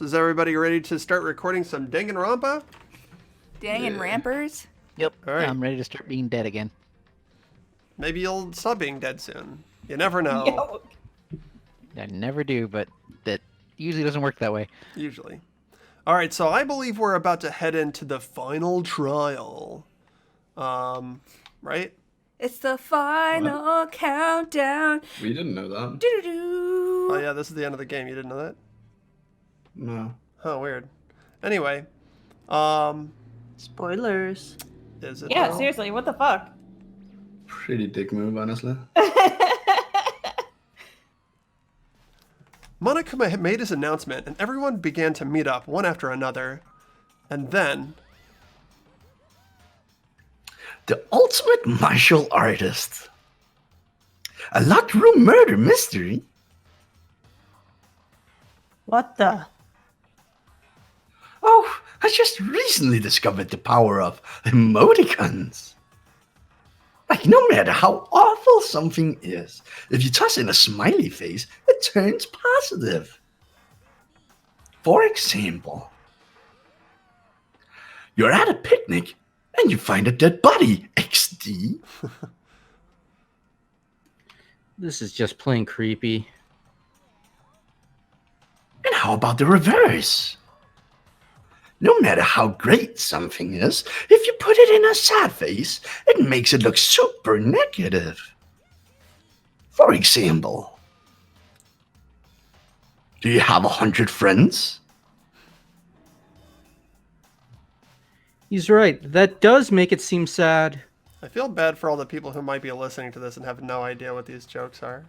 Is everybody ready to start recording some Danganronpa? Danganronpers? Yep, All right. I'm ready to start being dead again. Maybe you'll stop being dead soon. You never know. Yo. I never do, but that usually doesn't work that way. Usually. All right, so I believe we're about to head into the final trial. Right? It's the final countdown. We didn't know that. Doo-doo-doo. Oh yeah, this is the end of the game. You didn't know that? No. Oh, weird. Anyway, Spoilers. is it? Yeah, though? seriously, what the fuck? Pretty dick move, honestly. Monokuma made his announcement, and everyone began to meet up one after another. And then, The ultimate martial artist. A locked room murder mystery. What the? Oh, I just recently discovered the power of emoticons. Like, no matter how awful something is, if you toss in a smiley face, it turns positive. For example, you're at a picnic and you find a dead body, XD. This is just plain creepy. And how about the reverse? No matter how great something is, if you put it in a sad face, it makes it look super negative. For example, do you have 100 friends? He's right. That does make it seem sad. I feel bad for all the people who might be listening to this and have no idea what these jokes are.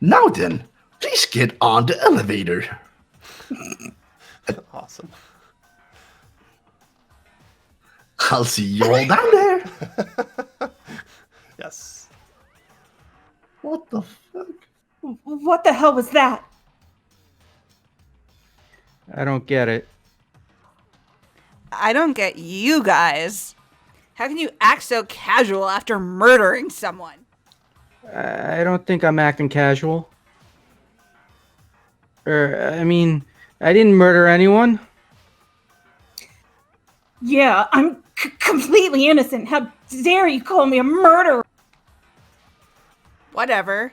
Now then, please get on the elevator. Awesome. I'll see you all down there. Yes. What the fuck? What the hell was that? I don't get it. I don't get you guys. How can you act so casual after murdering someone? I don't think I'm acting casual. I didn't murder anyone. Yeah, I'm completely innocent. How dare you call me a murderer? Whatever.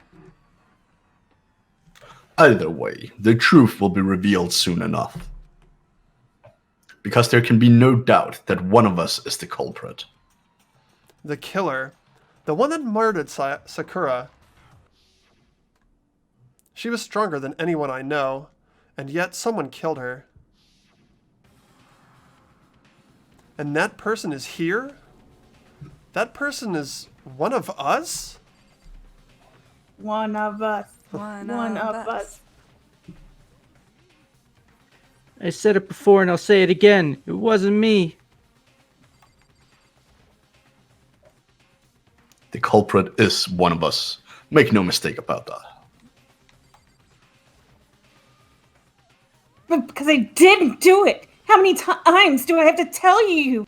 Either way, the truth will be revealed soon enough. Because there can be no doubt that one of us is the culprit. The killer, the one that murdered Sakura. She was stronger than anyone I know, and yet someone killed her. And that person is here? That person is one of us? One of us. One of us. I said it before and I'll say it again. It wasn't me. The culprit is one of us. Make no mistake about that. But because I didn't do it. How many times do I have to tell you?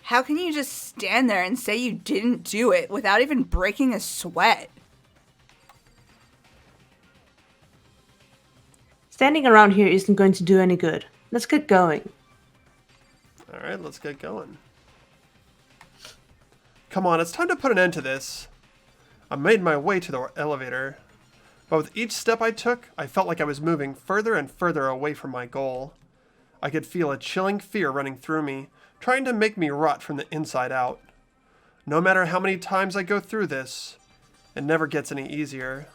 How can you just stand there and say you didn't do it without even breaking a sweat? Standing around here isn't going to do any good. Let's get going. All right, let's get going. Come on, it's time to put an end to this. I made my way to the elevator, but with each step I took, I felt like I was moving further and further away from my goal. I could feel a chilling fear running through me, trying to make me rot from the inside out. No matter how many times I go through this, it never gets any easier.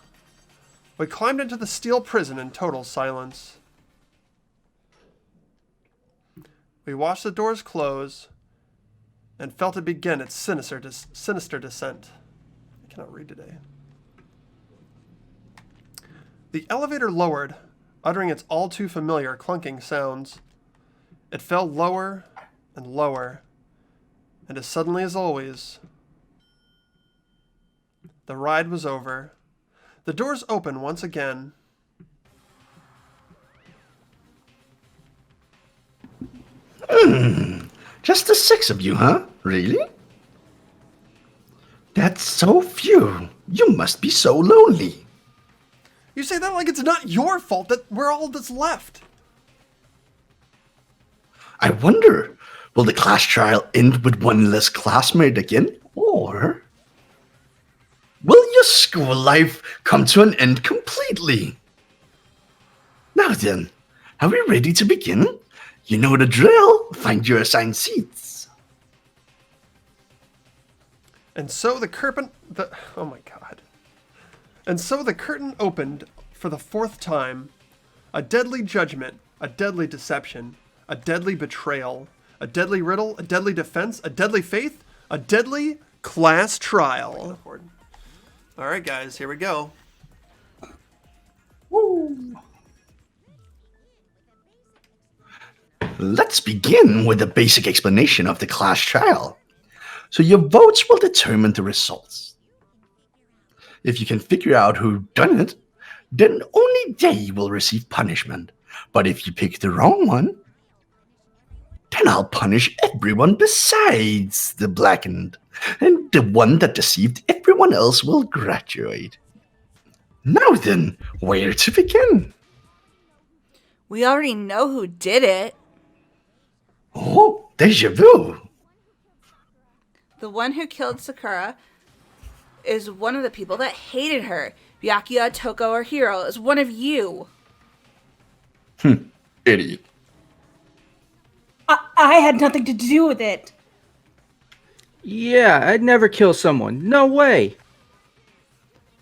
We climbed into the steel prison in total silence. We watched the doors close and felt it begin its sinister descent. I cannot read today. The elevator lowered, uttering its all too familiar clunking sounds. It fell lower and lower, and as suddenly as always, the ride was over. The doors opened once again. Just the 6 of you, huh? Really? That's so few. You must be so lonely. You say that like it's not your fault that we're all that's left. I wonder, will the class trial end with one less classmate again? Or will your school life come to an end completely? Now then, are we ready to begin? You know the drill. Find your assigned seats. And so the curtain... Oh my god. And so the curtain opened for the fourth time. A deadly judgment, a deadly deception, a deadly betrayal, a deadly riddle, a deadly defense, a deadly faith, a deadly class trial. Alright guys, here we go. Woo. Let's begin with a basic explanation of the class trial. So your votes will determine the results. If you can figure out who done it, then only they will receive punishment. But if you pick the wrong one, then I'll punish everyone besides the blackened. And the one that deceived everyone else will graduate. Now then, where to begin? We already know who did it. Oh, deja vu. The one who killed Sakura is one of the people that hated her. Byakuya, Toko, or Hiro is one of you. Idiot. I had nothing to do with it. Yeah, I'd never kill someone. No way.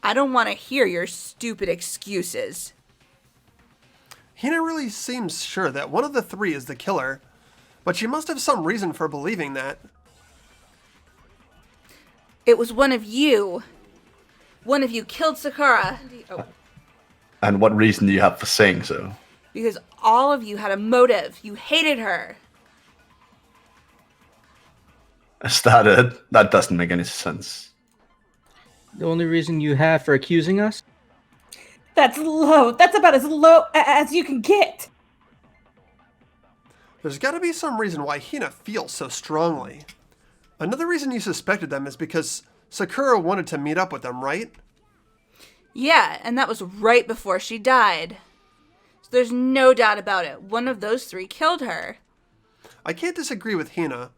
I don't want to hear your stupid excuses. Hina really seems sure that one of the three is the killer, but she must have some reason for believing that. It was one of you. One of you killed Sakura. Oh, And what reason do you have for saying so? because all of you had a motive. You hated her. Is that it? That doesn't make any sense. The only reason you have for accusing us? That's low. That's about as low as you can get. There's got to be some reason why Hina feels so strongly. Another reason you suspected them is because Sakura wanted to meet up with them, right? Yeah, and that was right before she died. So there's no doubt about it. One of those three killed her. I can't disagree with Hina.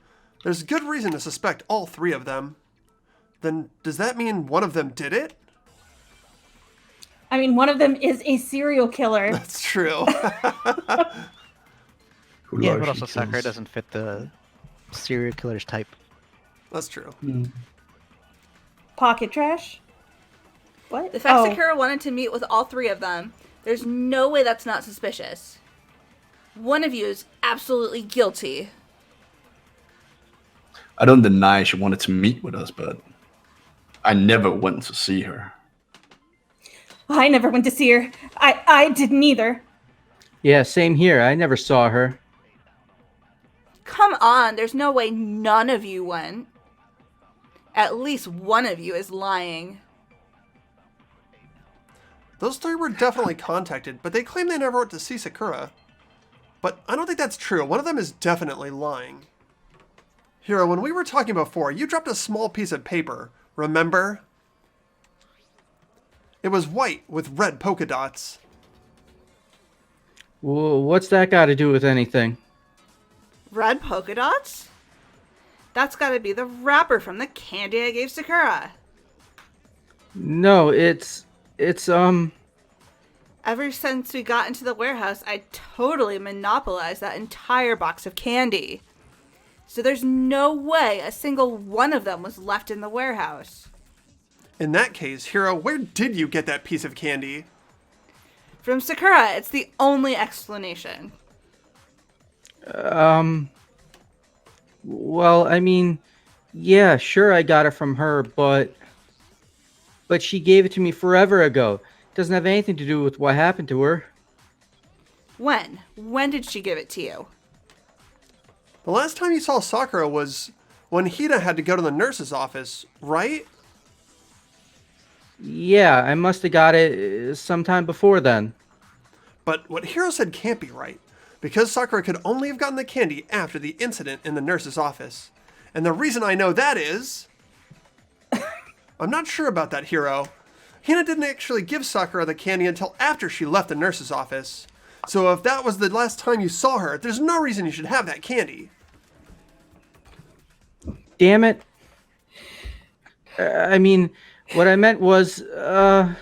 There's good reason to suspect all three of them. Then does that mean one of them did it? I mean, one of them is a serial killer. That's true. Who Yeah, largely but also Sakura kills- doesn't fit the serial killer's type. That's true. Pocket trash? What? The fact Oh. Sakura wanted to meet with all three of them, there's no way that's not suspicious. One of you is absolutely guilty. I don't deny she wanted to meet with us, but I never went to see her. I never went to see her. I didn't either. Yeah, same here. I never saw her. Come on, there's no way none of you went. At least one of you is lying. Those three were definitely contacted, but they claim they never went to see Sakura. But I don't think that's true. One of them is definitely lying. Hiro, when we were talking before, you dropped a small piece of paper, remember? It was white with red polka dots. Well, what's that got to do with anything? Red polka dots? That's gotta be the wrapper from the candy I gave Sakura. No, it's Ever since we got into the warehouse, I totally monopolized that entire box of candy. So there's no way a single one of them was left in the warehouse. In that case, Hiro, where did you get that piece of candy? From Sakura, it's the only explanation. well, I mean, yeah, sure I got it from her, but she gave it to me forever ago. It doesn't have anything to do with what happened to her. When? When did she give it to you? The last time you saw Sakura was when Hina had to go to the nurse's office, right? Yeah, I must have got it sometime before then. But what Hiro said can't be right, because Sakura could only have gotten the candy after the incident in the nurse's office. And the reason I know that is... I'm not sure about that, Hiro. Hina didn't actually give Sakura the candy until after she left the nurse's office. So if that was the last time you saw her, there's no reason you should have that candy. Damn it. I mean, what I meant was, oh,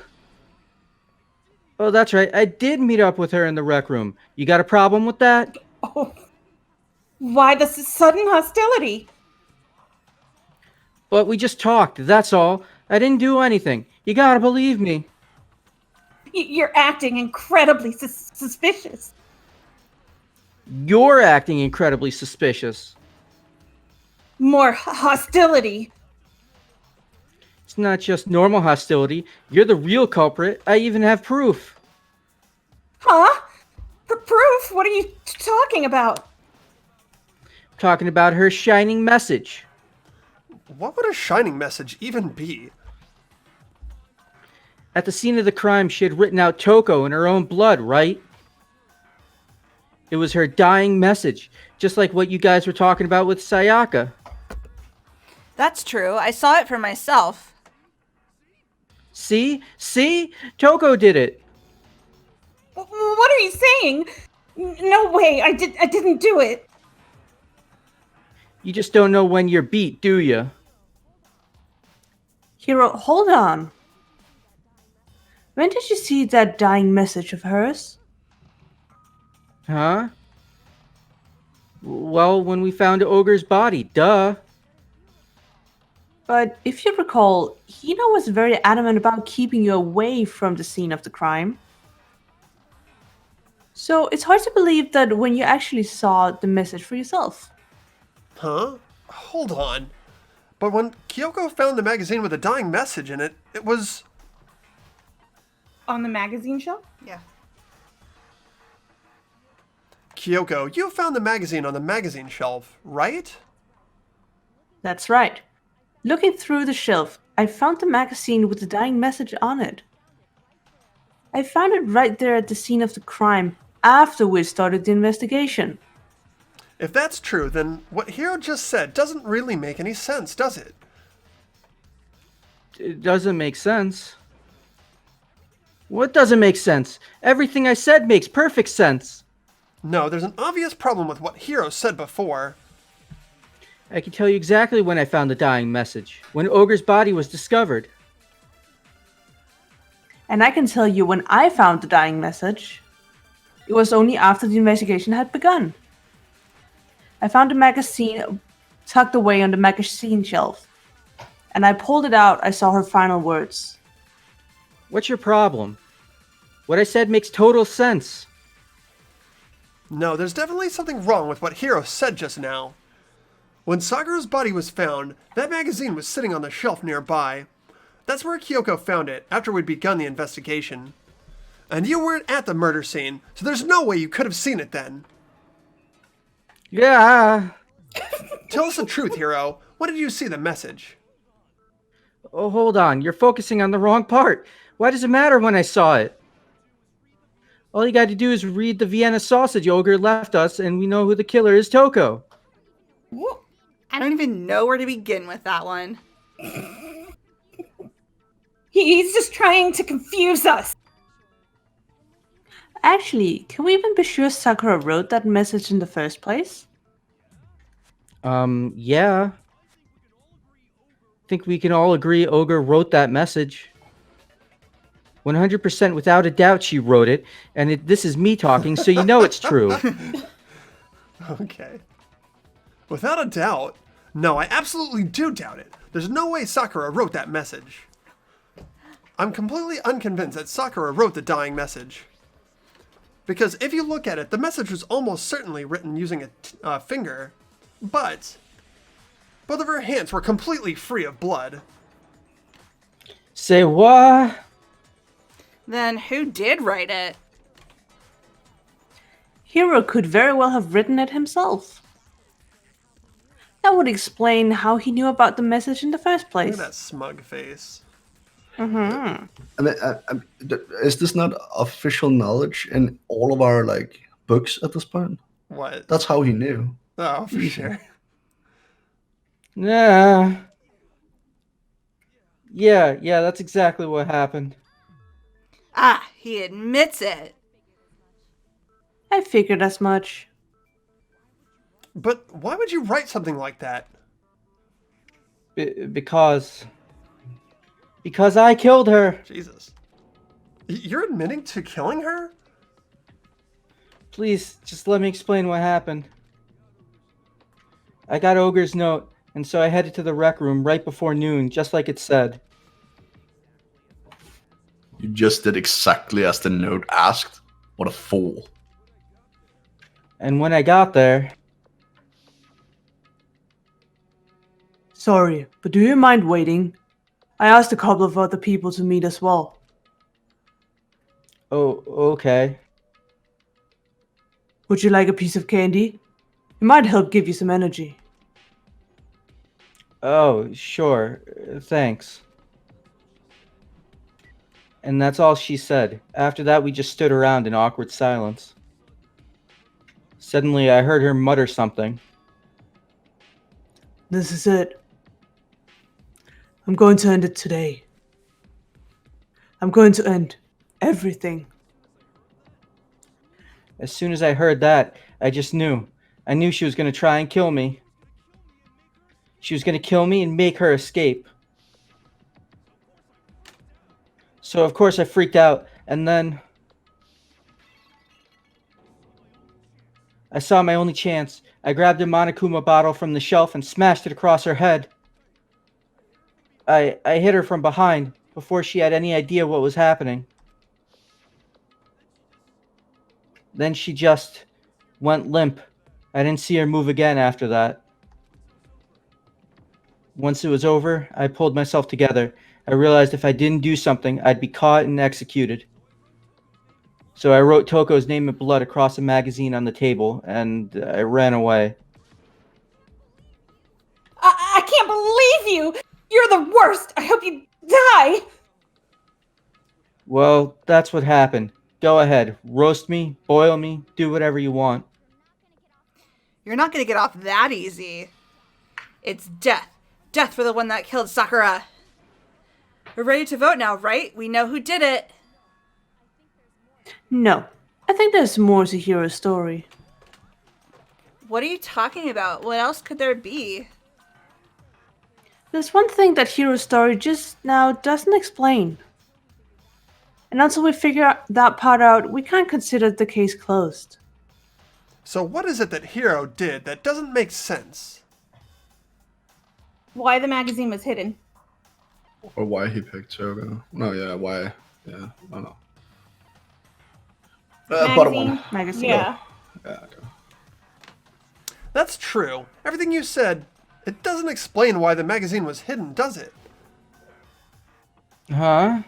that's right. I did meet up with her in the rec room. You got a problem with that? Oh, why the sudden hostility? But we just talked, that's all. I didn't do anything. You gotta believe me. You're acting incredibly suspicious. You're acting incredibly suspicious. More hostility. It's not just normal hostility. You're the real culprit. I even have proof. Huh? Proof? What are you talking about? Talking about her shining message. What would a shining message even be? At the scene of the crime, she had written out Toko in her own blood, right? It was her dying message, just like what you guys were talking about with Sayaka. That's true. I saw it for myself. See? See? Toko did it. What are you saying? No way, I didn't do it. You just don't know when you're beat, do you? Hiro, hold on. When did you see that dying message of hers? Huh? Well, when we found Ogre's body, duh. But if you recall, Hina was very adamant about keeping you away from the scene of the crime. So it's hard to believe that when you actually saw the message for yourself. Huh? Hold on. But when Kyoko found the magazine with a dying message in it, it was... On the magazine shelf? Yeah. Kyoko, you found the magazine on the magazine shelf, right? That's right. Looking through the shelf, I found the magazine with the dying message on it. I found it right there at the scene of the crime, after we started the investigation. If that's true, then what Hiro just said doesn't really make any sense, does it? It doesn't make sense. What doesn't make sense? Everything I said makes perfect sense. No, there's an obvious problem with what Hiro said before. I can tell you exactly when I found the dying message. When Ogre's body was discovered. And I can tell you when I found the dying message. It was only after the investigation had begun. I found the magazine tucked away on the magazine shelf. And I pulled it out, I saw her final words. What's your problem? What I said makes total sense. No, there's definitely something wrong with what Hiro said just now. When Sakura's body was found, that magazine was sitting on the shelf nearby. That's where Kyoko found it after we'd begun the investigation. And you weren't at the murder scene, so there's no way you could have seen it then. Yeah. Tell us the truth, Hiro. When did you see the message? Oh, hold on. You're focusing on the wrong part. Why does it matter when I saw it? All you got to do is read the Vienna sausage Ogre left us, and we know who the killer is, Toko. I don't even know where to begin with that one. He's just trying to confuse us. Actually, can we even be sure Sakura wrote that message in the first place? Yeah. I think we can all agree Ogre wrote that message. 100% without a doubt she wrote it, and this is me talking, so you know it's true. Okay. Without a doubt. No, I absolutely do doubt it. There's no way Sakura wrote that message. I'm completely unconvinced that Sakura wrote the dying message. Because if you look at it, the message was almost certainly written using a finger, but both of her hands were completely free of blood. Say what? Then who did write it? Hiro could very well have written it himself. That would explain how he knew about the message in the first Look place. at that smug face. Mm-hmm. Is this not official knowledge in all of our books at this point? What? That's how he knew. Oh, for sure. Yeah. Yeah, that's exactly what happened. Ah, he admits it. I figured as much. But why would you write something like that? Because I killed her. Jesus. You're admitting to killing her? Please, just let me explain what happened. I got Ogre's note, and so I headed to the rec room right before noon, just like it said. You just did exactly as the note asked. What a fool. And when I got there, Sorry, but do you mind waiting? I asked a couple of other people to meet as well. oh, okay. Would you like a piece of candy? It might help give you some energy. Oh, sure. Thanks. And that's all she said. After that, we just stood around in awkward silence. Suddenly, I heard her mutter something. This is it. I'm going to end it today. I'm going to end everything. As soon as I heard that, I just knew. I knew she was going to try and kill me. She was going to kill me and make her escape. So, of course, I freaked out, and then I saw my only chance. I grabbed a Monokuma bottle from the shelf and smashed it across her head. I hit her from behind before she had any idea what was happening. Then she just went limp. I didn't see her move again after that. Once it was over, I pulled myself together. I realized if I didn't do something, I'd be caught and executed. So I wrote Toko's name in blood across a magazine on the table, and I ran away. I can't believe you! You're the worst! I hope you die! Well, that's what happened. Go ahead. Roast me, boil me, do whatever you want. You're not gonna get off that easy. It's death. Death for the one that killed Sakura. We're ready to vote now, right? We know who did it. No, I think there's more to Hero's story. What are you talking about? What else could there be? There's one thing that Hero's story just now doesn't explain. And until we figure that part out, we can't consider the case closed. So what is it that Hero did that doesn't make sense? Why the magazine was hidden. Or why he picked Togo. No, yeah, why. Yeah, I don't know. Bottom one. Magazine. Yeah. Yeah, okay. That's true. Everything you said, it doesn't explain why the magazine was hidden, does it? Huh?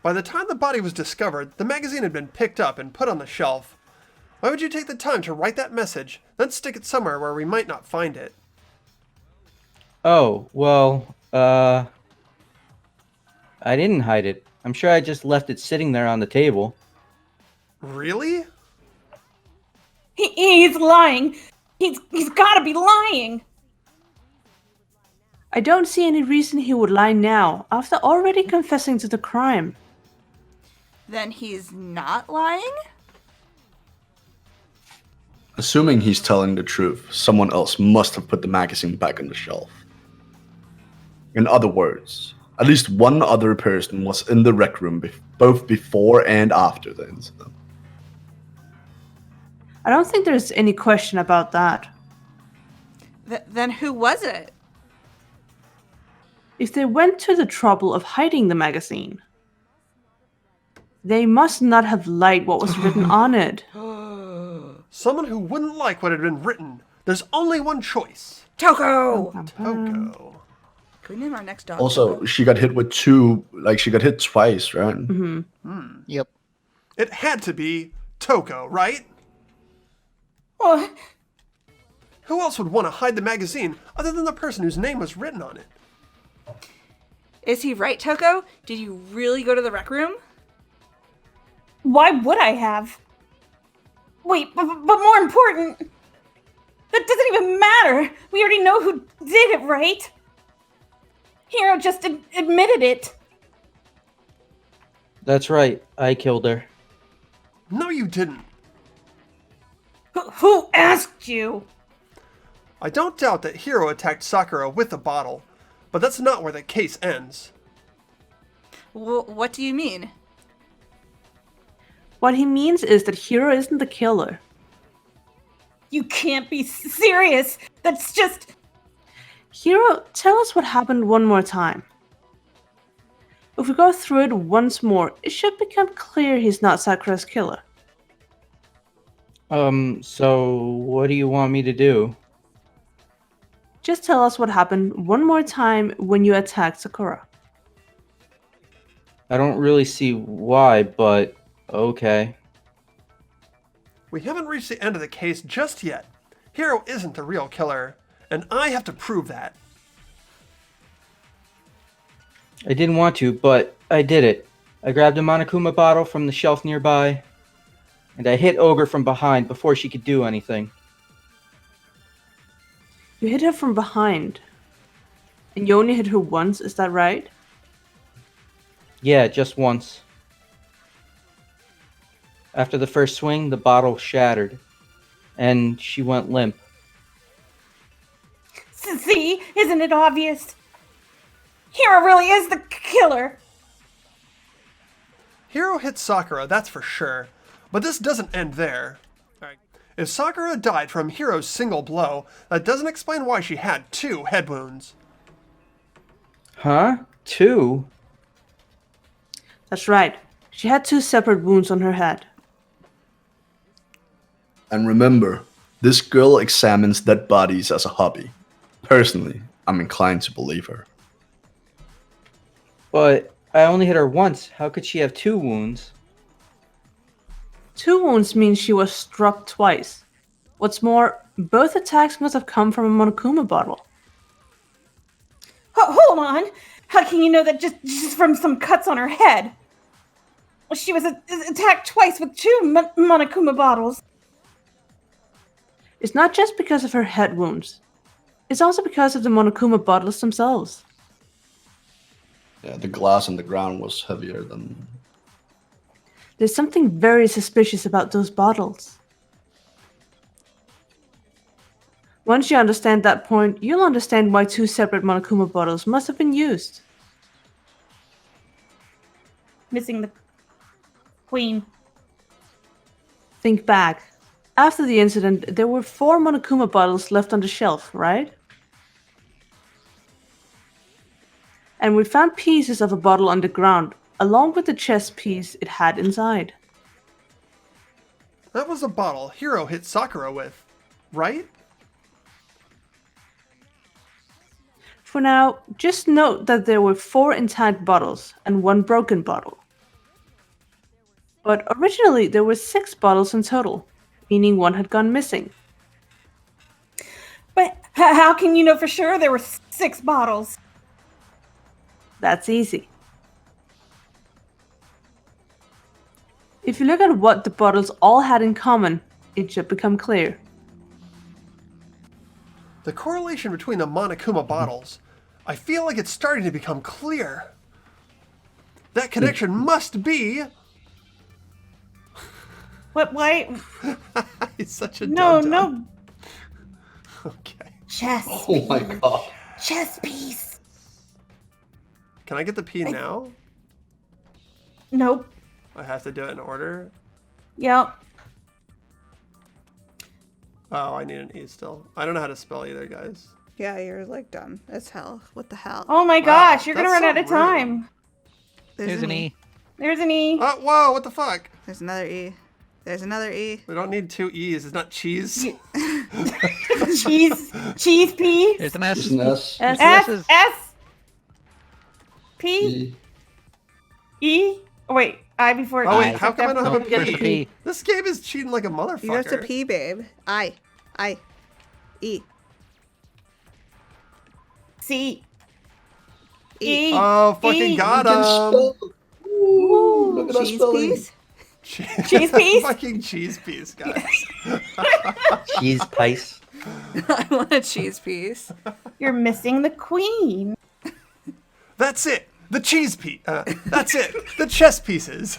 By the time the body was discovered, the magazine had been picked up and put on the shelf. Why would you take the time to write that message, then stick it somewhere where we might not find it? Oh, well, I didn't hide it. I'm sure I just left it sitting there on the table. Really? He's lying. He's gotta be lying. I don't see any reason he would lie now, after already confessing to the crime. Then he's not lying? Assuming he's telling the truth, someone else must have put the magazine back on the shelf. In other words, at least one other person was in the rec room both before and after the incident. I don't think there's any question about that. Then who was it? If they went to the trouble of hiding the magazine, they must not have liked what was written on it. Someone who wouldn't like what had been written. There's only one choice. Toko! Toko. Can we name our next dog? Also, she got hit with she got hit twice, right? Yep. It had to be Toko, right? Well, Who else would want to hide the magazine other than the person whose name was written on it? Is he right, Toko? Did you really go to the rec room? why would I have? Wait, but more important, that doesn't even matter. We already know who did it, right? Hero just admitted it. That's right. I killed her. No, you didn't. Who asked you? I don't doubt that Hiro attacked Sakura with a bottle, but that's not where the case ends. What do you mean? What he means is that Hiro isn't the killer. You can't be serious. That's just... Hiro, tell us what happened one more time. If we go through it once more, it should become clear he's not Sakura's killer. So what do you want me to do? Just tell us what happened one more time when you attacked Sakura. I don't really see why, but okay. We haven't reached the end of the case just yet. Hiro isn't the real killer, and I have to prove that. I didn't want to, but I did it. I grabbed a Monokuma bottle from the shelf nearby, and I hit Ogre from behind before she could do anything. You hit her from behind. And you only hit her once, is that right? Yeah, just once. After the first swing, the bottle shattered, and she went limp. See? Isn't it obvious? Hiro really is the killer. Hiro hit Sakura, that's for sure. But this doesn't end there. Alright. If Sakura died from Hiro's single blow, that doesn't explain why she had 2 head wounds. Huh? 2? That's right. She had 2 separate wounds on her head. And remember, this girl examines dead bodies as a hobby. Personally, I'm inclined to believe her. But I only hit her once. How could she have 2 wounds? 2 wounds means she was struck twice. What's more, both attacks must have come from a Monokuma bottle. Hold on. How can you know that just from some cuts on her head? She was attacked twice with 2 Monokuma bottles. It's not just because of her head wounds. It's also because of the Monokuma bottles themselves. Yeah, the glass on the ground was heavier than... There's something very suspicious about those bottles. Once you understand that point, you'll understand why 2 separate Monokuma bottles must have been used. Missing the queen. Think back. After the incident, there were 4 Monokuma bottles left on the shelf, right? And we found pieces of a bottle on the ground, along with the chest piece it had inside. That was a bottle Hiro hit Sakura with, right? For now, just note that there were 4 intact bottles and 1 broken bottle. But originally there were 6 bottles in total, meaning 1 had gone missing. But how can you know for sure there were 6 bottles? That's easy. If you look at what the bottles all had in common, it should become clear. The correlation between the Monokuma bottles, I feel like it's starting to become clear. That connection must be... What? Why? He's such a No, dum-dum. no. Okay. Chess. Oh my god. Chess piece. Can I get the P now? Nope. I have to do it in order? Yep. Oh, I need an E still. I don't know how to spell either, guys. Yeah, you're like dumb as hell. What the hell? Oh my gosh, you're gonna that's run so out of rude. time. There's an E. There's an E. Oh, whoa, what the fuck? There's another E. There's another E. We don't need 2 E's. It's not cheese. Cheese piece. There's an S. There's an S. There's S S's. S P E. E. Oh, wait, I before. Oh, wait, E. how come I don't have a No, first P? P. This game is cheating like a motherfucker. You have to P, babe. I. E. C E. E. Oh, fucking E. got You can him. spell. Ooh, look at us Cheese spelling. piece? Cheese piece? Fucking cheese piece, guys. Cheese piece. I want a cheese piece. You're missing the queen. That's it. The cheese piece. That's it. The chess pieces.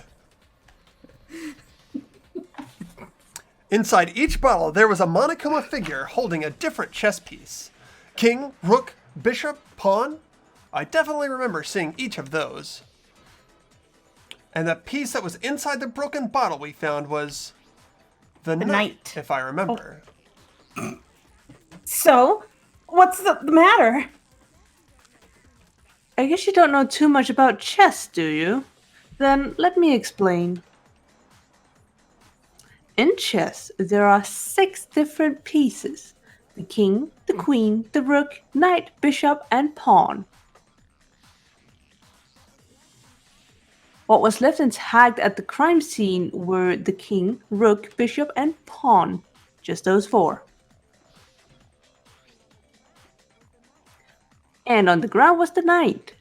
Inside each bottle, there was a Monokuma figure holding a different chess piece. King, rook, bishop, pawn. I definitely remember seeing each of those. And the piece that was inside the broken bottle we found was the knight, if I remember. So, what's the matter? I guess you don't know too much about chess, do you? Then let me explain. In chess, there are 6 different pieces. The king, the queen, the rook, knight, bishop, and pawn. What was left intact at the crime scene were the king, rook, bishop, and pawn. Just those 4. And on the ground was the knight.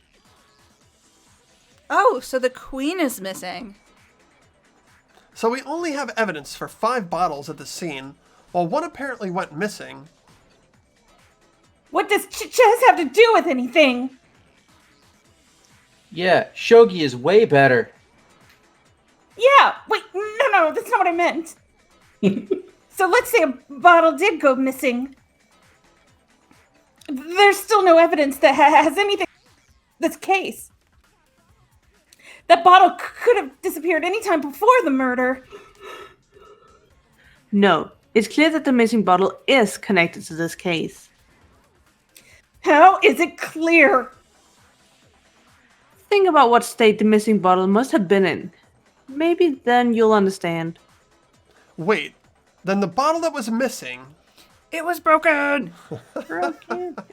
Oh, so the queen is missing. So we only have evidence for 5 bottles at the scene, while one apparently went missing. What does chess have to do with anything? Yeah, shogi is way better. Yeah, wait, no, that's not what I meant. So let's say a bottle did go missing. There's still no evidence that has anything this case. That bottle could have disappeared any time before the murder. No, it's clear that the missing bottle is connected to this case. How is it clear? Think about what state the missing bottle must have been in. Maybe then you'll understand. Wait, then the bottle that was missing... It was broken.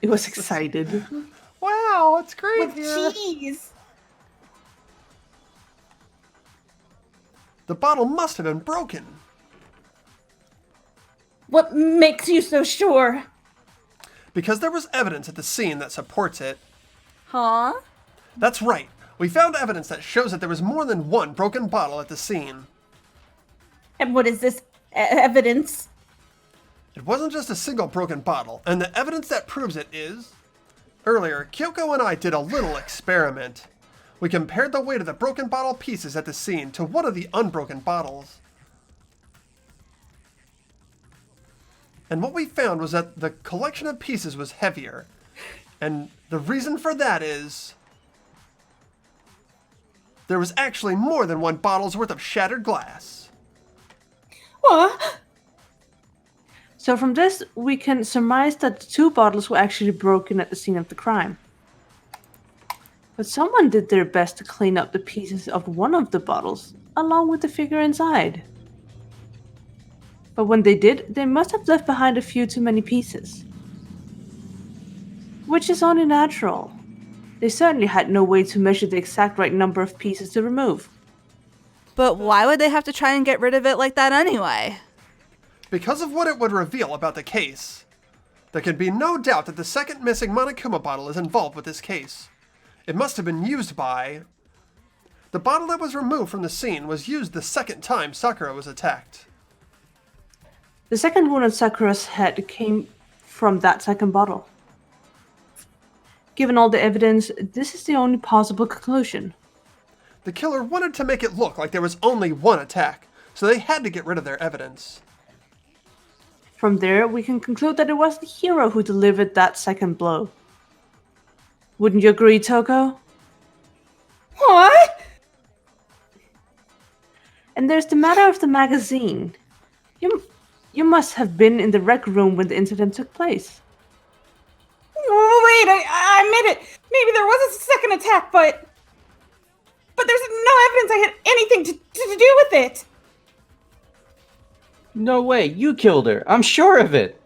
It was excited. Wow, it's great With here. cheese. The bottle must have been broken. What makes you so sure? Because there was evidence at the scene that supports it. Huh? That's right. We found evidence that shows that there was more than one broken bottle at the scene. And what is this evidence? It wasn't just a single broken bottle, and the evidence that proves it is... Earlier, Kyoko and I did a little experiment. We compared the weight of the broken bottle pieces at the scene to one of the unbroken bottles. And what we found was that the collection of pieces was heavier. And the reason for that is... there was actually more than one bottle's worth of shattered glass. What? So from this, we can surmise that the 2 bottles were actually broken at the scene of the crime. But someone did their best to clean up the pieces of one of the bottles, along with the figure inside. But when they did, they must have left behind a few too many pieces. Which is only natural. They certainly had no way to measure the exact right number of pieces to remove. But why would they have to try and get rid of it like that anyway? Because of what it would reveal about the case. There can be no doubt that the second missing Monokuma bottle is involved with this case. It must have been used by... The bottle that was removed from the scene was used the second time Sakura was attacked. The second wound on Sakura's head came from that second bottle. Given all the evidence, this is the only possible conclusion. The killer wanted to make it look like there was only one attack, so they had to get rid of their evidence. From there, we can conclude that it was the hero who delivered that second blow. Wouldn't you agree, Toko? What? And there's the matter of the magazine. You must have been in the rec room when the incident took place. Wait, I admit it. Maybe there was a second attack, but there's no evidence I had anything to do with it. No way, you killed her. I'm sure of it.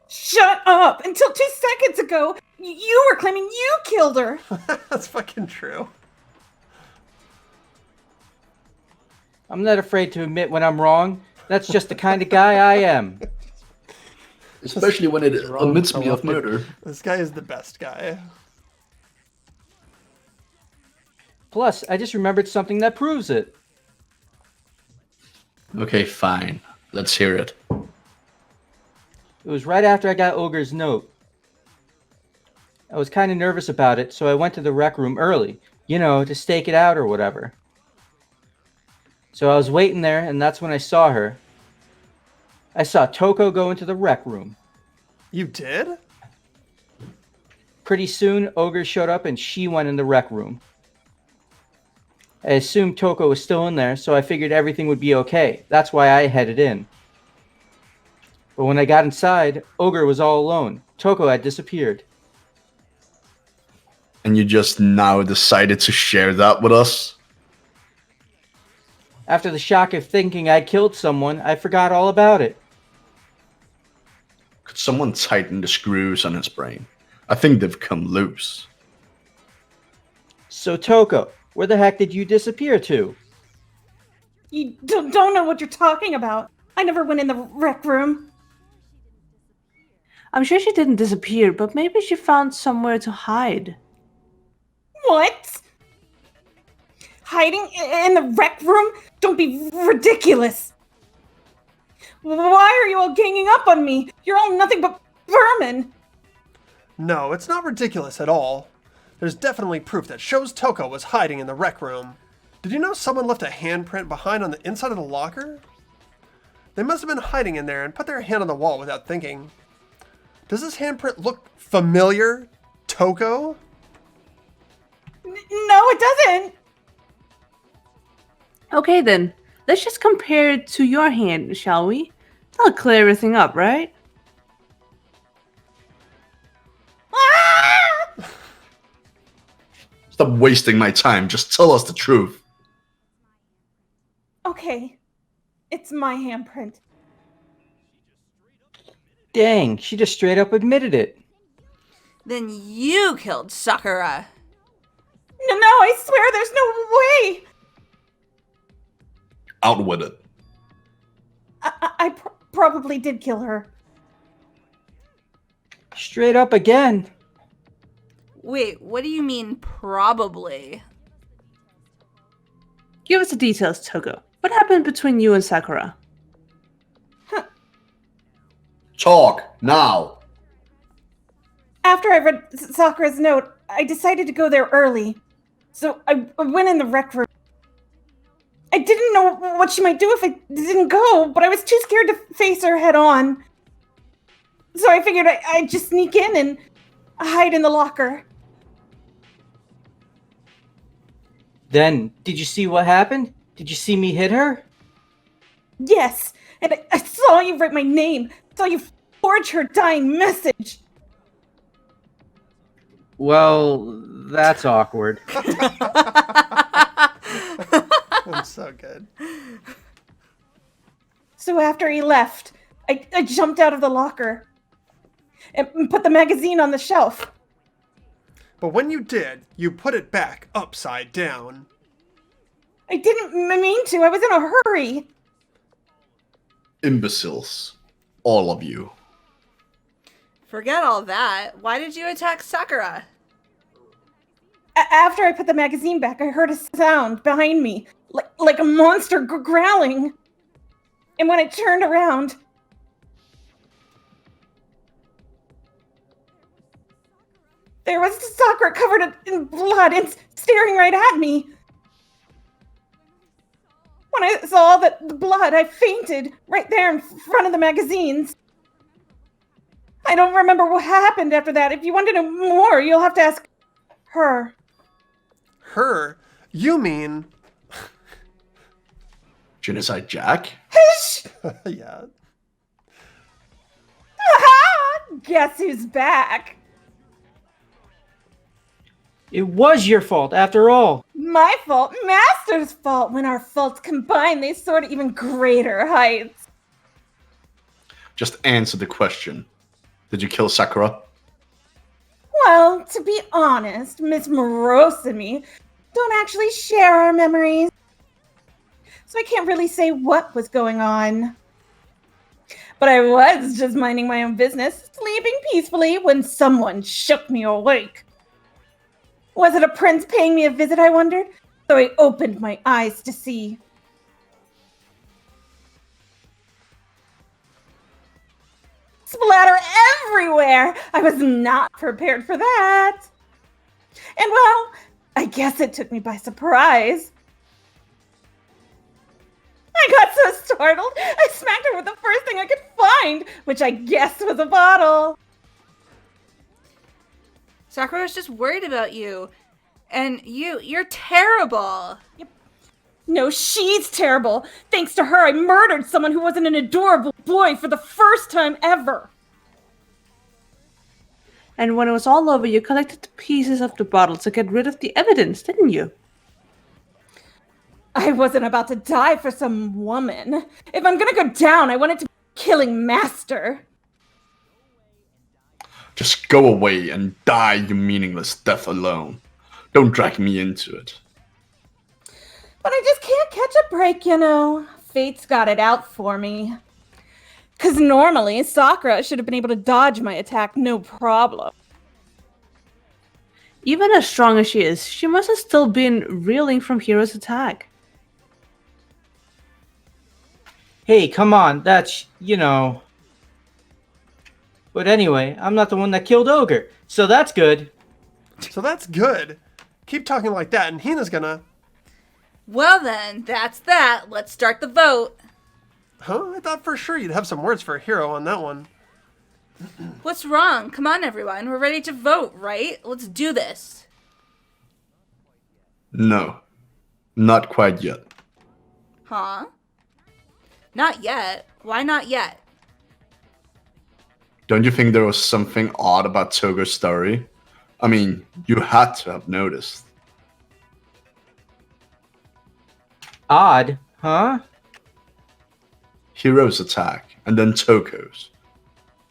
Shut up! Until 2 seconds ago, you were claiming you killed her. That's fucking true. I'm not afraid to admit when I'm wrong. That's just the kind of guy I am. Especially when it wrong, admits me of corrupted. murder. This guy is the best guy. Plus, I just remembered something that proves it. Okay, fine. Let's hear it. It was right after I got Ogre's note. I was kind of nervous about it, so I went to the rec room early, to stake it out or whatever. So I was waiting there, and that's when I saw her. I saw Toko go into the rec room. You did? Pretty soon, Ogre showed up and she went in the rec room. I assumed Toko was still in there, so I figured everything would be okay. That's why I headed in. But when I got inside, Ogre was all alone. Toko had disappeared. And you just now decided to share that with us? After the shock of thinking I killed someone, I forgot all about it. Could someone tighten the screws on his brain? I think they've come loose. So Toko, where the heck did you disappear to? You don't know what you're talking about. I never went in the rec room. I'm sure she didn't disappear, but maybe she found somewhere to hide. What? Hiding in the rec room? Don't be ridiculous. Why are you all ganging up on me? You're all nothing but vermin. No, it's not ridiculous at all. There's definitely proof that shows Toko was hiding in the rec room. Did you know someone left a handprint behind on the inside of the locker? They must have been hiding in there and put their hand on the wall without thinking. Does this handprint look familiar, Toko? No, it doesn't. Okay then, let's just compare it to your hand, shall we? That'll clear everything up, right? Ah! Stop wasting my time. Just tell us the truth. Okay, it's my handprint. Dang, she just straight up admitted it. Then you killed Sakura. No, I swear there's no way. Out with it. I probably did kill her. Straight up again. Wait, what do you mean probably? Give us the details, Toko. What happened between you and Sakura? Talk now. After I read Sakura's note, I decided to go there early. So I went in the rec room. I didn't know what she might do if I didn't go, but I was too scared to face her head on. So I figured I'd just sneak in and hide in the locker. Then, did you see what happened? Did you see me hit her? Yes, and I saw you write my name. Saw you forge her dying message. Well, that's awkward. That's so good. So after he left, I jumped out of the locker and put the magazine on the shelf. But when you did, you put it back upside down. I didn't mean to. I was in a hurry. Imbeciles. All of you. Forget all that. Why did you attack Sakura? After I put the magazine back, I heard a sound behind me, like a monster growling. And when I turned around, there was Sakura covered in blood and staring right at me. When I saw the blood, I fainted right there in front of the magazines. I don't remember what happened after that. If you want to know more, you'll have to ask her. Her? You mean... Genocide Jack? Hish! Yeah. Guess who's back? It was your fault, after all. My fault, Master's fault. When our faults combine, they soar to even greater heights. Just answer the question. Did you kill Sakura? Well, to be honest, Miss Morose and me don't actually share our memories. So I can't really say what was going on. But I was just minding my own business, sleeping peacefully when someone shook me awake. Was it a prince paying me a visit, I wondered? So I opened my eyes to see. splatter everywhere. I was not prepared for that. And well, I guess it took me by surprise. I got so startled, I smacked her with the first thing I could find, which I guessed was a bottle. Sakura was just worried about you. And you're terrible. No, she's terrible. Thanks to her, I murdered someone who wasn't an adorable boy for the first time ever. And when it was all over, you collected the pieces of the bottle to get rid of the evidence, didn't you? I wasn't about to die for some woman. If I'm gonna go down, I want it to be killing master. Just go away and die your meaningless death alone. Don't drag me into it. But I just can't catch a break, you know. Fate's got it out for me. 'Cause normally, Sakura should have been able to dodge my attack no problem. Even as strong as she is, she must have still been reeling from Hiro's attack. Hey, come on, that's, But anyway, I'm not the one that killed Ogre, so that's good. So that's good. Keep talking like that, and Hina's gonna... Well then, that's that. Let's start the vote. Huh? I thought for sure you'd have some words for Hiro on that one. What's wrong? Come on, everyone. We're ready to vote, right? Let's do this. No, not quite yet. Huh? Not yet. Why not yet? Don't you think there was something odd about Togo's story? I mean, you had to have noticed. Odd, huh? Hiro's attack, and then Toko's.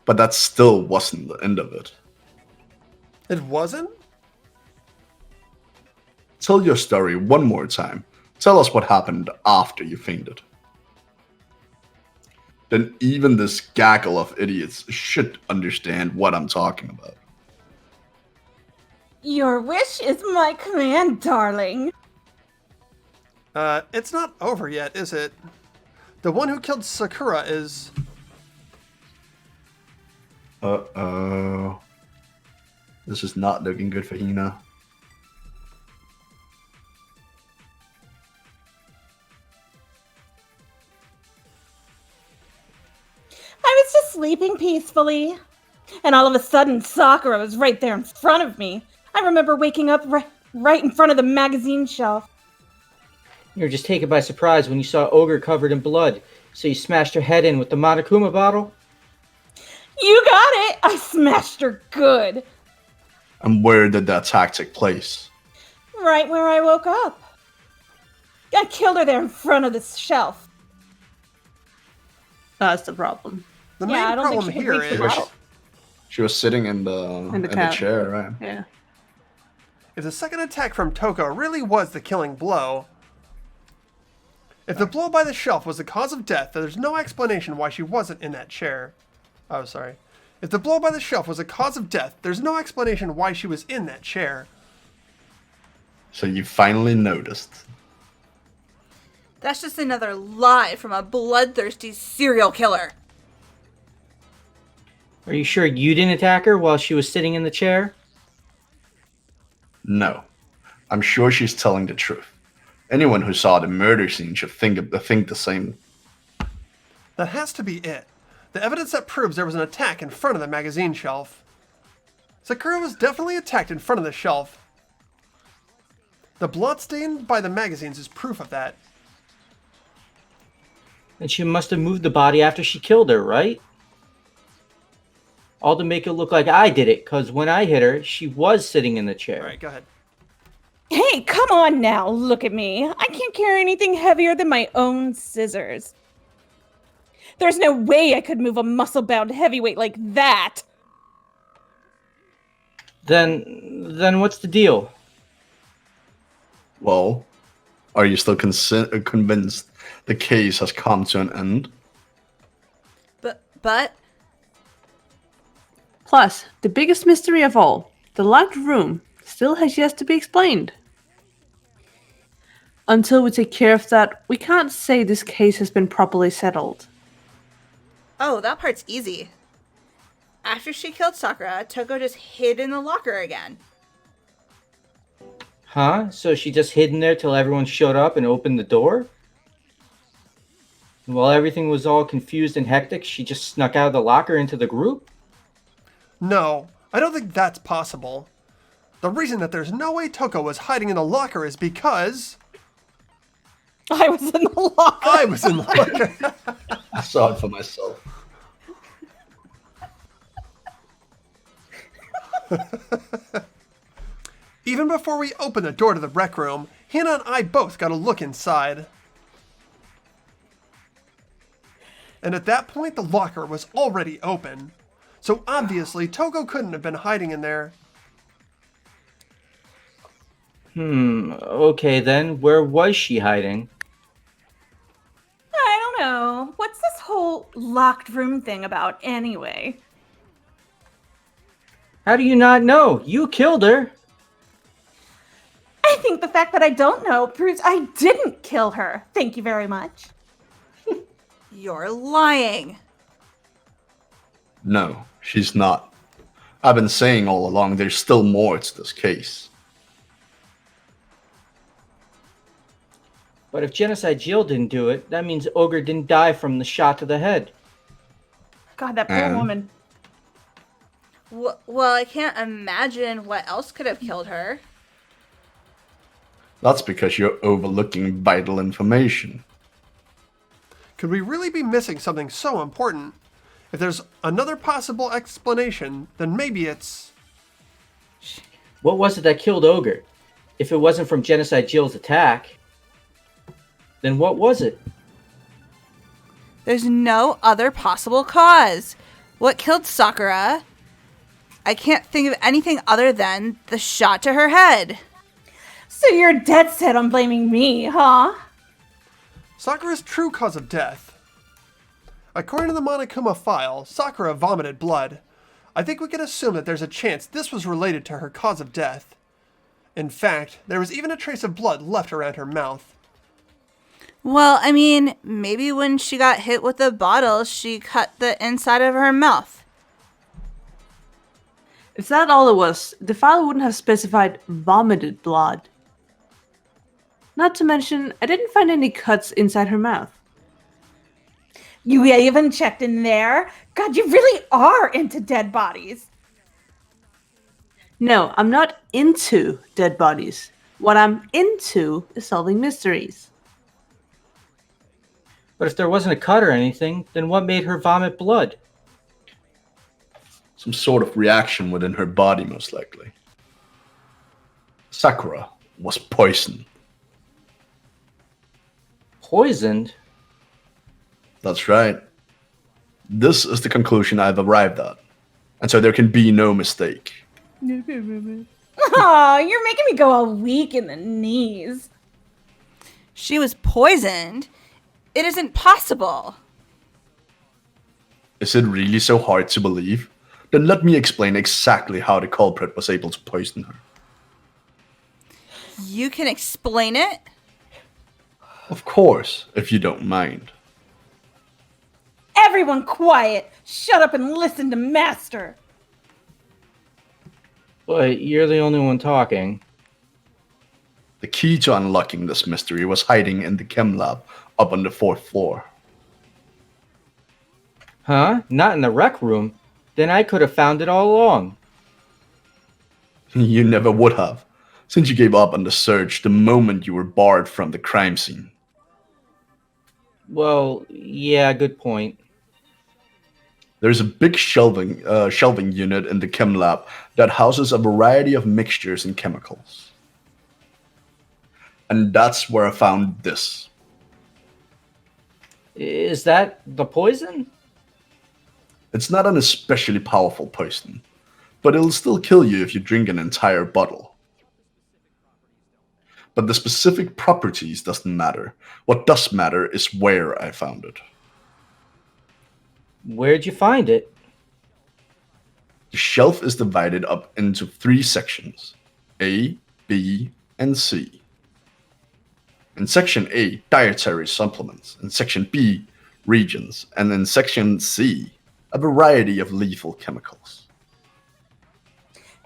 But that still wasn't the end of it. It wasn't? Tell your story one more time. Tell us what happened after you fainted. Then even this gaggle of idiots should understand what I'm talking about. Your wish is my command, darling. It's not over yet, is it? The one who killed Sakura is... Uh-oh. This is not looking good for Hina. I was just sleeping peacefully. And all of a sudden, Sakura was right there in front of me. I remember waking up right in front of the magazine shelf. You were just taken by surprise when you saw Ogre covered in blood, so you smashed her head in with the Monokuma bottle? You got it! I smashed her good. And where did the attack take place? Right where I woke up. I killed her there in front of this shelf. That's the problem. The Yeah, I main don't think problem she could here reach the is... bottle. She was sitting in the couch. chair, right? Yeah. If the second attack from Toko really was the killing blow... If the blow by the shelf was the cause of death, then there's no explanation why she wasn't in that chair. Oh, sorry. If the blow by the shelf was the cause of death, there's no explanation why she was in that chair. So you finally noticed. That's just another lie from a bloodthirsty serial killer. Are you sure you didn't attack her while she was sitting in the chair? No. I'm sure she's telling the truth. Anyone who saw the murder scene should think the same. That has to be it. The evidence that proves there was an attack in front of the magazine shelf. Sakura was definitely attacked in front of the shelf. The blood stain by the magazines is proof of that. And she must have moved the body after she killed her, right? All to make it look like I did it, because when I hit her, she was sitting in the chair. Alright, go ahead. Hey, come on now, look at me. I can't carry anything heavier than my own scissors. There's no way I could move a muscle-bound heavyweight like that. Then what's the deal? Well, are you still convinced the case has come to an end? But... Plus, the biggest mystery of all, the locked room, still has yet to be explained. Until we take care of that, we can't say this case has been properly settled. Oh, that part's easy. After she killed Sakura, Toko just hid in the locker again. Huh? So she just hid in there till everyone showed up and opened the door? And while everything was all confused and hectic, she just snuck out of the locker into the group? No, I don't think that's possible. The reason that there's no way Toko was hiding in the locker is because I was in the locker. I was in the locker. I saw it for myself. Even before we opened the door to the rec room, Hannah and I both got a look inside. And at that point, the locker was already open. So obviously, Toko couldn't have been hiding in there. Okay then. Where was she hiding? I don't know. What's this whole locked room thing about anyway? How do you not know? You killed her. I think the fact that I don't know proves I didn't kill her. Thank you very much. You're lying. No, she's not. I've been saying all along there's still more to this case. But if Genocide Jill didn't do it, that means Ogre didn't die from the shot to the head. God, that poor And? woman. Well, I can't imagine what else could have killed her. That's because you're overlooking vital information. Could we really be missing something so important? If there's another possible explanation, then maybe it's... What was it that killed Ogre? If it wasn't from Genocide Jill's attack, then what was it? There's no other possible cause. What killed Sakura? I can't think of anything other than the shot to her head. So you're dead set on blaming me, huh? Sakura's true cause of death. According to the Monokuma file, Sakura vomited blood. I think we can assume that there's a chance this was related to her cause of death. In fact, there was even a trace of blood left around her mouth. Well, I mean, maybe when she got hit with the bottle, she cut the inside of her mouth. If that all it was, the file wouldn't have specified vomited blood. Not to mention, I didn't find any cuts inside her mouth. You even checked in there? God, you really are into dead bodies. No, I'm not into dead bodies. What I'm into is solving mysteries. But if there wasn't a cut or anything, then what made her vomit blood? Some sort of reaction within her body, most likely. Sakura was poisoned. Poisoned? That's right. This is the conclusion I've arrived at. And so there can be no mistake. Aw, you're making me go all weak in the knees. She was poisoned. It isn't possible. Is it really so hard to believe? Then let me explain exactly how the culprit was able to poison her. You can explain it? Of course, if you don't mind. Everyone quiet. Shut up and listen to Master. But you're the only one talking. The key to unlocking this mystery was hiding in the chem lab up on the 4th floor. Huh? Not in the rec room? Then I could have found it all along. You never would have, since you gave up on the search the moment you were barred from the crime scene. Well, yeah, good point. There's a big shelving unit in the chem lab that houses a variety of mixtures and chemicals. And that's where I found this. Is that the poison? It's not an especially powerful poison, but it'll still kill you if you drink an entire bottle. But the specific properties doesn't matter. What does matter is where I found it. Where'd you find it? The shelf is divided up into 3 sections, A, B, and C. In Section A, dietary supplements. In Section B, regions. And in Section C, a variety of lethal chemicals.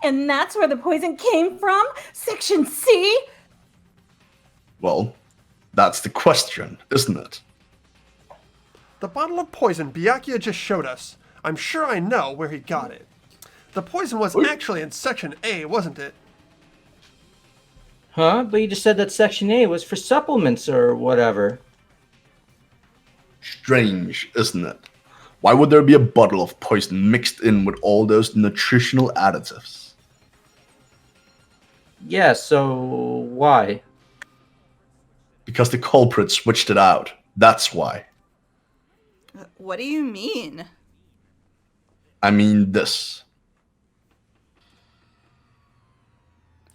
And that's where the poison came from? Section C? Well, that's the question, isn't it? The bottle of poison Byakuya just showed us. I'm sure I know where he got it. The poison was actually in Section A, wasn't it? Huh? But you just said that Section A was for supplements or whatever. Strange, isn't it? Why would there be a bottle of poison mixed in with all those nutritional additives? Yeah, so why? Because the culprit switched it out. That's why. What do you mean? I mean this.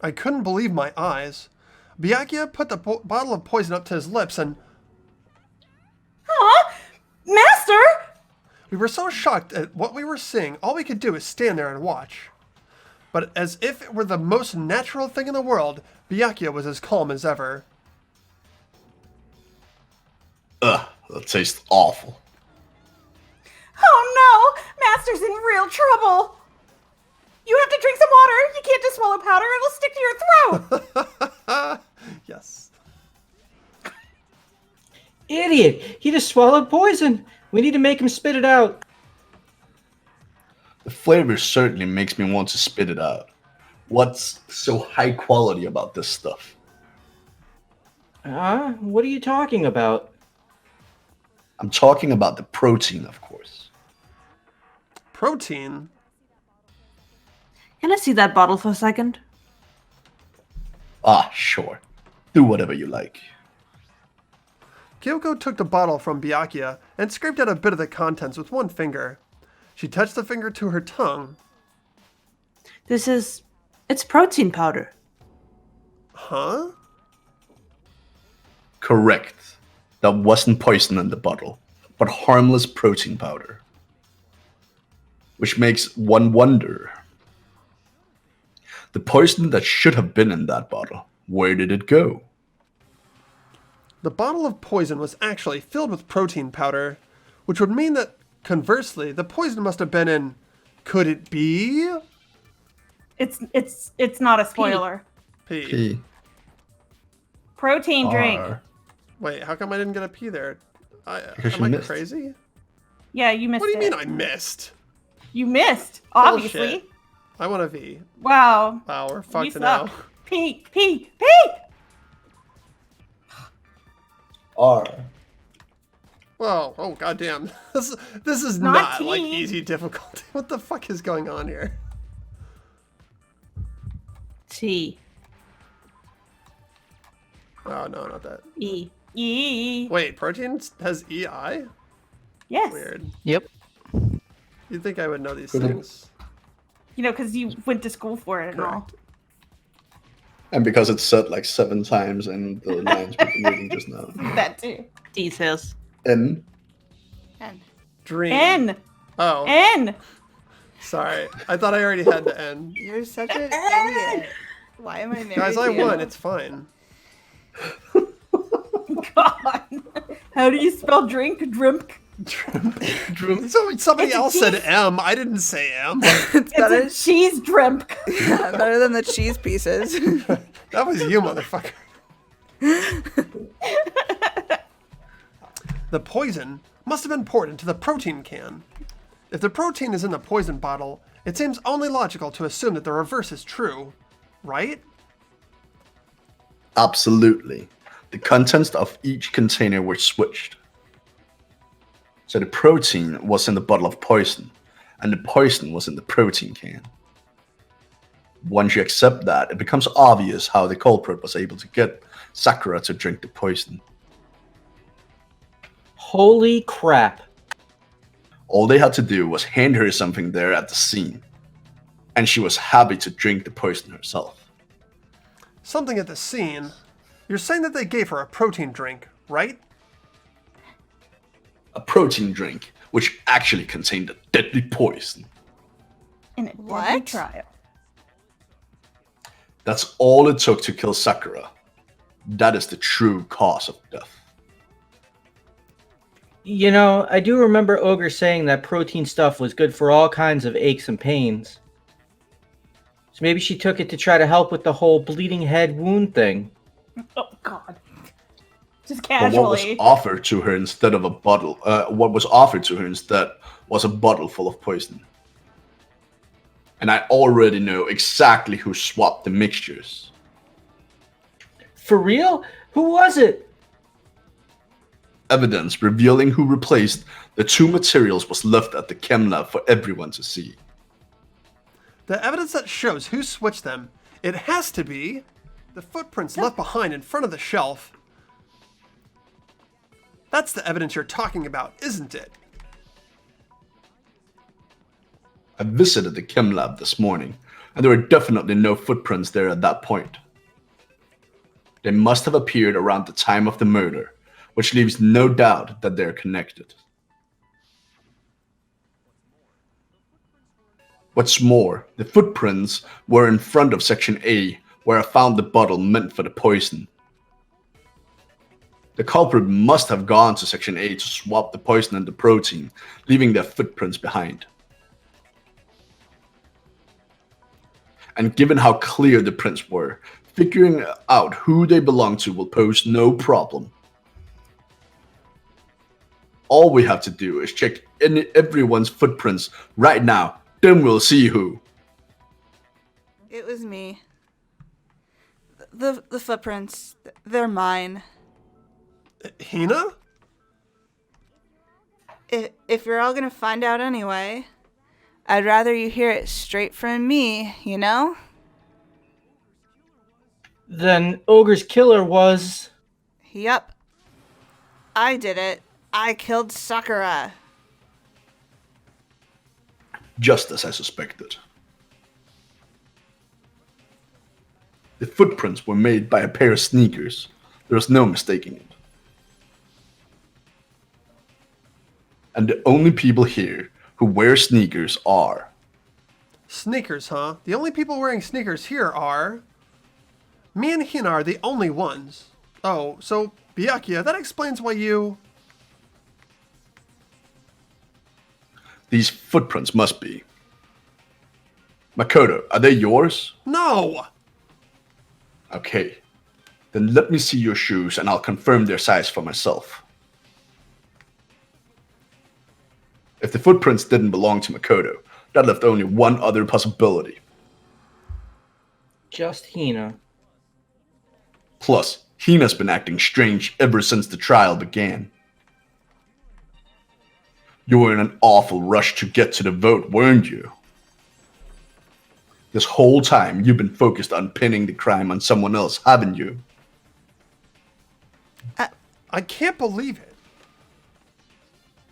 I couldn't believe my eyes. Byakuya put the bottle of poison up to his lips and Huh? Master? we were so shocked at what we were seeing, all we could do is stand there and watch. But as if it were the most natural thing in the world, Byakuya was as calm as ever. Ugh, that tastes awful. Oh no! Master's in real trouble! You have to drink some water! You can't just swallow powder, it'll stick to your throat! Yes. Idiot! He just swallowed poison. We need to make him spit it out. The flavor certainly makes me want to spit it out. What's so high quality about this stuff? What are you talking about? I'm talking about the protein, of course. Protein? Can I see that bottle for a second? Ah, sure. Do whatever you like. Kyoko took the bottle from Byakuya and scraped out a bit of the contents with one finger. She touched the finger to her tongue. It's protein powder. Huh? Correct. That wasn't poison in the bottle, but harmless protein powder. Which makes one wonder. The poison that should have been in that bottle, where did it go? The bottle of poison was actually filled with protein powder, which would mean that, conversely, the poison must have been in... Could it be? It's not a spoiler. P. P. Protein drink. R. Wait, how come I didn't get a P there? Because Am you I missed. crazy? Yeah, you missed What do you it. mean I missed? You missed, obviously. Bullshit. I want a V. Wow. Wow, we're You fucked suck. now. P. R. Whoa, oh goddamn. This is Not not T. like easy difficulty. What the fuck is going on here? T. Oh no, not that. E. E. Wait, protein has EI? Yes. Weird. Yep. You'd think I would know these Could've- things. You know, because you went to school for it and all. Correct. And because it's said like 7 times in the lines we've been reading just now. That too. Details. N. N. Dream. N. Oh, N. sorry. I thought I already had the N. You're such an idiot. Why am I married Guys, I to you? won. It's fine. God. How do you spell drink? Drimp. So somebody It's a else said cheese. M. I didn't say M. It's It's better, a cheese drimp. better than the cheese pieces. That was you, motherfucker. The poison must have been poured into the protein can. If the protein is in the poison bottle, it seems only logical to assume that the reverse is true, right? Absolutely. The contents of each container were switched. So the protein was in the bottle of poison, and the poison was in the protein can. Once you accept that, it becomes obvious how the culprit was able to get Sakura to drink the poison. Holy crap. All they had to do was hand her something there at the scene, and she was happy to drink the poison herself. Something at the scene. You're saying that they gave her a protein drink, right? A protein drink, which actually contained a deadly poison. In a deadly What? trial. That's all it took to kill Sakura. That is the true cause of death. You know, I do remember Ogre saying that protein stuff was good for all kinds of aches and pains. So maybe she took it to try to help with the whole bleeding head wound thing. Oh God. Just But what was casually. offered to her instead of a bottle? What was offered to her instead was a bottle full of poison. And I already know exactly who swapped the mixtures. For real? Who was it? Evidence revealing who replaced the two materials was left at the chem lab for everyone to see. The evidence that shows who switched them, it has to be the footprints left behind in front of the shelf. That's the evidence you're talking about, isn't it? I visited the chem lab this morning, and there were definitely no footprints there at that point. They must have appeared around the time of the murder, which leaves no doubt that they're connected. What's more, the footprints were in front of Section A, where I found the bottle meant for the poison. The culprit must have gone to Section A to swap the poison and the protein, leaving their footprints behind. And given how clear the prints were, figuring out who they belong to will pose no problem. All we have to do is check everyone's footprints right now, then we'll see who. It was me. The footprints, they're mine. Hina? If you're all gonna find out anyway, I'd rather you hear it straight from me, you know? Then Ogre's killer was... Yup. I did it. I killed Sakura. Just as I suspected. The footprints were made by a pair of sneakers. There was no mistaking it. And the only people here who wear sneakers are... Sneakers, huh? The only people wearing sneakers here are... Me and Hina are the only ones. Oh, so, Byakuya, that explains why you... These footprints must be... Makoto, are they yours? No! Okay. Then let me see your shoes and I'll confirm their size for myself. If the footprints didn't belong to Makoto, that left only one other possibility. Just Hina. Plus, Hina's been acting strange ever since the trial began. You were in an awful rush to get to the vote, weren't you? This whole time, you've been focused on pinning the crime on someone else, haven't you? I can't believe it.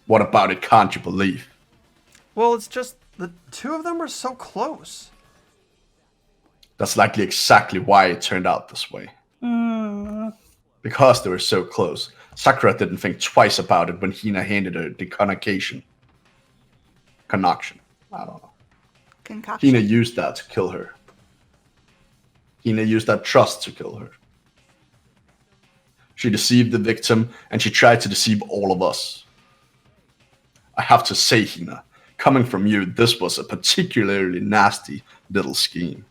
What about it can't you believe? Well, it's just the two of them were so close. That's likely exactly why it turned out this way. Because they were so close, Sakura didn't think twice about it when Hina handed her the concoction. I don't know. Concoction. Hina used that to kill her. Hina used that trust to kill her. She deceived the victim, and she tried to deceive all of us. I have to say, Hina, coming from you, this was a particularly nasty little scheme.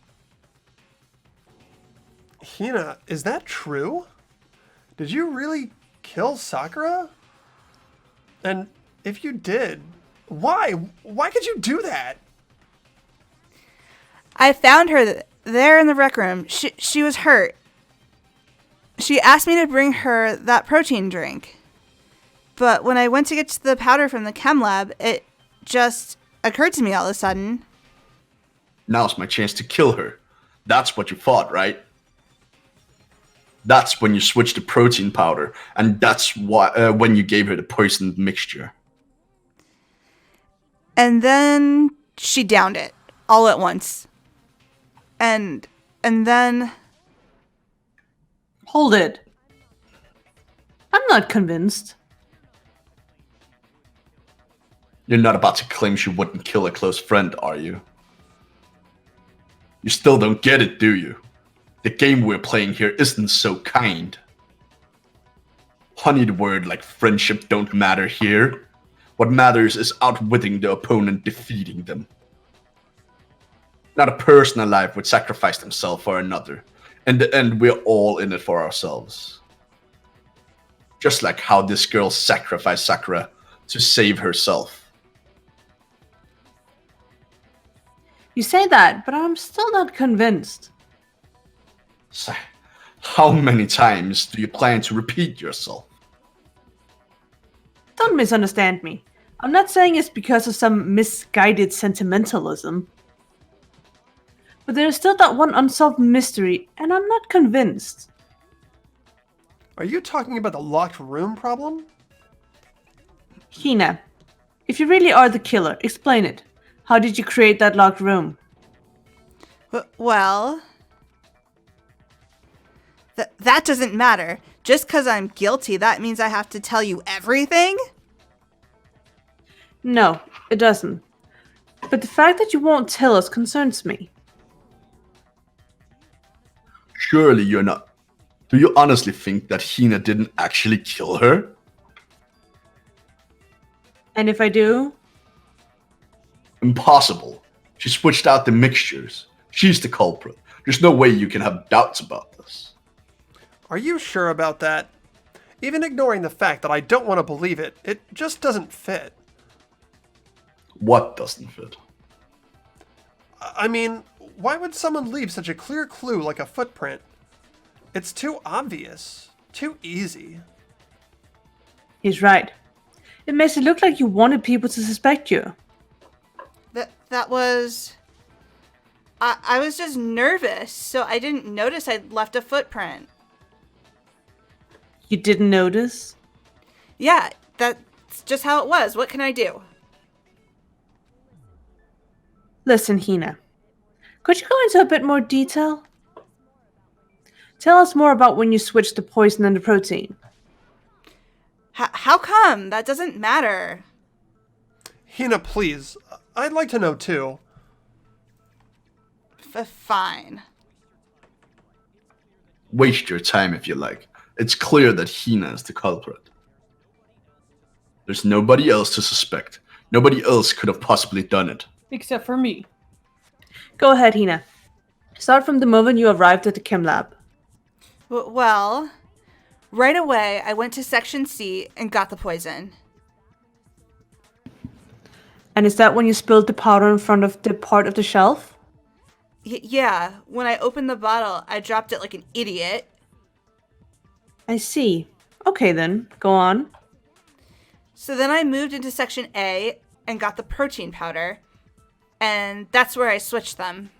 Hina, is that true? Did you really kill Sakura? And if you did, why? Why could you do that? I found her there in the rec room. She was hurt. She asked me to bring her that protein drink. But when I went to get to the powder from the chem lab, it just occurred to me all of a sudden. Now's my chance to kill her. That's what you thought, right? That's when you switched to protein powder, and that's when you gave her the poisoned mixture. And then she downed it all at once. And then... Hold it. I'm not convinced. You're not about to claim she wouldn't kill a close friend, are you? You still don't get it, do you? The game we're playing here isn't so kind. Honeyed word like friendship don't matter here. What matters is outwitting the opponent, defeating them. Not a person alive would sacrifice themselves for another. In the end, we're all in it for ourselves. Just like how this girl sacrificed Sakura to save herself. You say that, but I'm still not convinced. How many times do you plan to repeat yourself? Don't misunderstand me. I'm not saying it's because of some misguided sentimentalism. But there's still that one unsolved mystery, and I'm not convinced. Are you talking about the locked room problem? Hina, if you really are the killer, explain it. How did you create that locked room? Well, that doesn't matter. Just because I'm guilty, that means I have to tell you everything? No, it doesn't. But the fact that you won't tell us concerns me. Surely you're not. Do you honestly think that Hina didn't actually kill her? And if I do? Impossible. She switched out the mixtures. She's the culprit. There's no way you can have doubts about this. Are you sure about that? Even ignoring the fact that I don't want to believe it, it just doesn't fit. What doesn't fit? I mean, why would someone leave such a clear clue like a footprint? It's too obvious. Too easy. He's right. It makes it look like you wanted people to suspect you. That was... I was just nervous, so I didn't notice I'd left a footprint. You didn't notice? Yeah, that's just how it was. What can I do? Listen, Hina. Could you go into a bit more detail? Tell us more about when you switched the poison and the protein. How come? That doesn't matter. Hina, please. I'd like to know too. Fine. Waste your time if you like. It's clear that Hina is the culprit. There's nobody else to suspect. Nobody else could have possibly done it. Except for me. Go ahead, Hina. Start from the moment you arrived at the chem lab. Well, right away, I went to Section C and got the poison. And is that when you spilled the powder in front of the part of the shelf? Yeah, when I opened the bottle, I dropped it like an idiot. I see. Okay then, go on. So then I moved into Section A and got the protein powder, and that's where I switched them.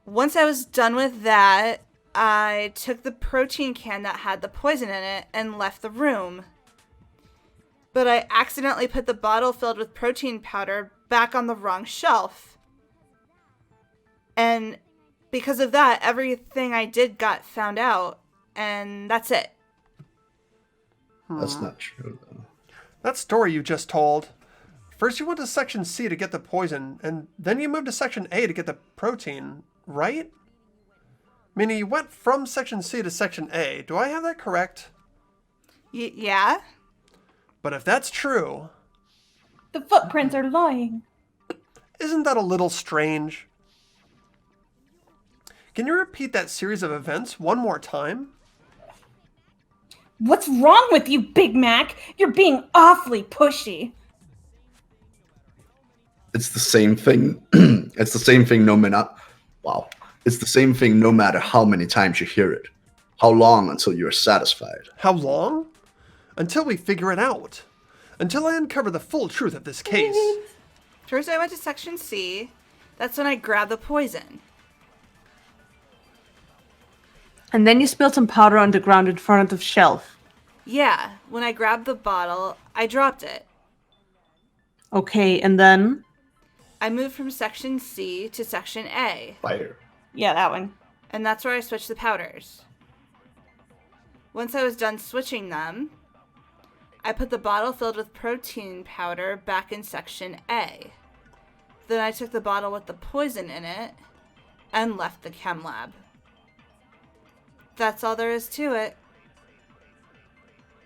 Once I was done with that, I took the protein can that had the poison in it and left the room. But I accidentally put the bottle filled with protein powder back on the wrong shelf. And because of that, everything I did got found out, and that's it. That's not true, though. That story you just told. First you went to Section C to get the poison, and then you moved to Section A to get the protein, right? Meaning you went from Section C to Section A. Do I have that correct? Yeah? But if that's true... The footprints are lying. Isn't that a little strange? Can you repeat that series of events one more time? What's wrong with you, Big Mac? You're being awfully pushy. It's the same thing. It's the same thing no matter... Wow. It's the same thing no matter how many times you hear it. How long until you're satisfied? How long? Until we figure it out. Until I uncover the full truth of this case. First I went to Section C. That's when I grabbed the poison. And then you spilled some powder on the ground in front of the shelf. Yeah, when I grabbed the bottle, I dropped it. Okay, and then? I moved from Section C to Section A. Fire. Yeah, that one. And that's where I switched the powders. Once I was done switching them, I put the bottle filled with protein powder back in Section A. Then I took the bottle with the poison in it and left the chem lab. That's all there is to it.